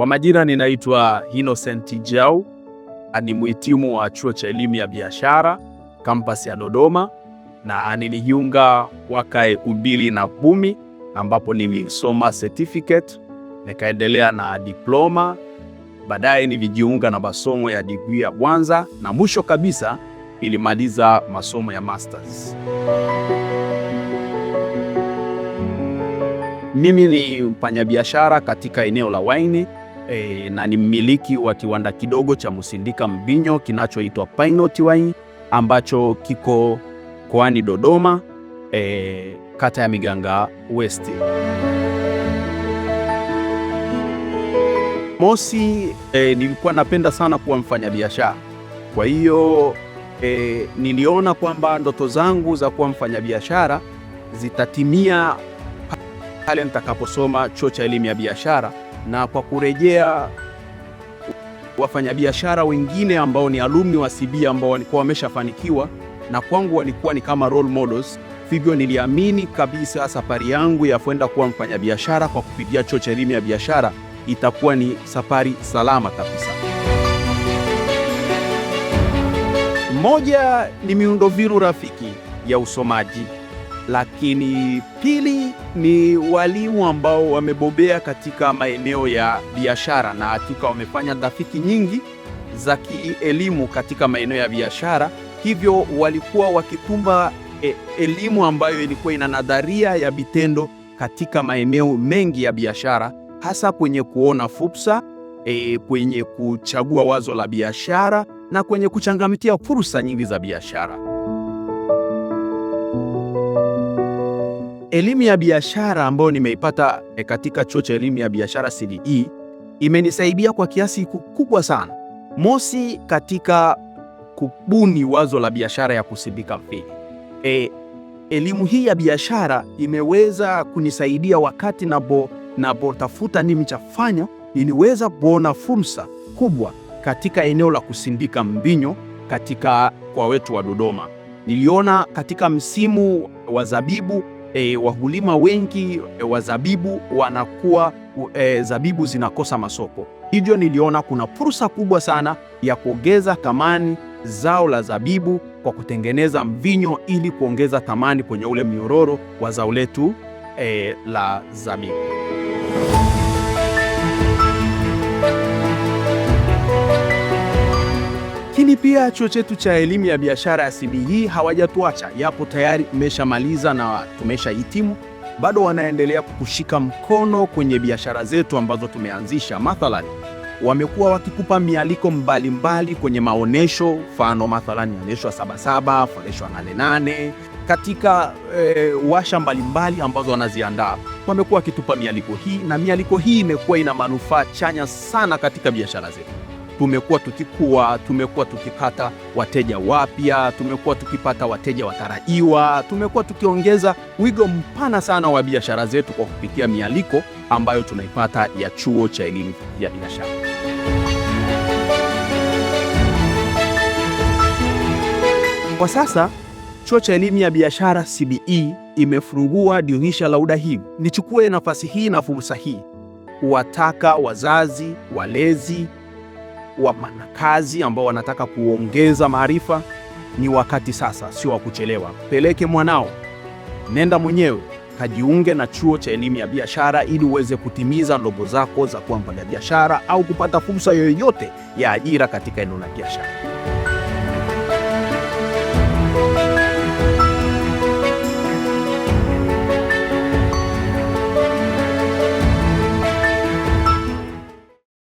Kwa majina ninaitwa Innocent Jau, ni mhitimu wa chuo cha elimu ya biashara kampasi ya Dodoma, na nilijiunga mwaka 2010 ambapo nilisoma certificate, nikaendelea na diploma, baadaye nilijiunga na masomo ya degree ya kwanza, na mwisho kabisa nilimaliza masomo ya masters. Mimi ni mfanyabiashara katika eneo la wine na ni mmiliki wa kiwanda kidogo cha kusindika mvinyo kinachoitwa Pinot Wine ambacho kiko mkoani Dodoma, kata ya Miganga West. Mosi, nilikuwa napenda sana kuwa mfanyabiashara. Kwa hiyo niliona kwamba ndoto zangu za kuwa mfanyabiashara zitatimia pale nitakaposoma chuo cha elimu ya biashara, na kwa kurejea wafanyabiashara wengine ambao ni alumni wa CB ambao walikuwa wameshafanikiwa na kwangu walikuwa ni kama role models. Hivyo niliamini kabisa safari yangu ya kwenda kuwa mfanyabiashara kwa kupitia chuo cha elimu ya biashara itakuwa ni safari salama kabisa. Moja ni miundombinu rafiki ya usomaji, lakini pili ni walimu ambao wamebobea katika maeneo ya biashara na hakika wamefanya tafiti nyingi za kielimu katika maeneo ya biashara. Hivyo walikuwa wakitumba elimu ambayo ilikuwa ina nadharia ya vitendo katika maeneo mengi ya biashara, hasa kwenye kuona fursa, kwenye kuchagua wazo la biashara na kwenye kuchangamkia fursa nyingi za biashara. Elimu ya biashara ambayo nimeipata katika chuo cha elimu ya biashara CBE imenisaidia kwa kiasi kikubwa sana. Mosi, katika kubuni wazo la biashara ya kusindika mvinyo. Elimu hii ya biashara imeweza kunisaidia wakati napotafuta nini cha kufanya, niliweza kuona fursa kubwa katika eneo la kusindika mvinyo katika kwa wetu wa Dodoma. Niliona katika msimu wa zabibu wakulima wengi wa zabibu wanakuwa zabibu zinakosa masoko. Hivyo niliona kuna fursa kubwa sana ya kuongeza thamani zao la zabibu kwa kutengeneza mvinyo ili kuongeza thamani kwenye ule mnyororo wa zao letu la zabibu. Lakini pia chuo chetu cha elimu ya biashara ya CBE hawajatuacha, yapo tayari tumeshamaliza na tumeshahitimu, bado wanaendelea kukushika mkono kwenye biashara zetu ambazo tumeanzisha. Mathalan, wamekuwa wakikupa mialiko mbalimbali kwenye maonesho, mfano mathalan maonesho ya Sabasaba, maonesho ya 88, katika washa mbalimbali ambazo wanaziandaa. Wamekuwa wakitupa mialiko hii, na mialiko hii imekuwa ina manufaa chanya sana katika biashara zetu. Tumekuwa tukikua, tumekuwa tukipata wateja wapya, tumekuwa tukipata wateja watarajiwa, tumekuwa tukiongeza wigo mpana sana wa biashara zetu kwa kupitia mialiko ambayo tunaipata ya chuo cha elimu ya biashara. Kwa sasa chuo cha elimu ya biashara CBE imefungua dirisha la udahili. Nichukue nafasi hii na fursa hii kuwataka wazazi, walezi wa manakazi ambao wanataka kuongeza maarifa, ni wakati sasa, sio wa kuchelewa. Peleke mwanao, nenda mwenyewe kajiunge na chuo cha elimu ya biashara ili uweze kutimiza ndoto zako za kuwa mfanyabiashara au kupata fursa yoyote ya ajira katika eneo la biashara.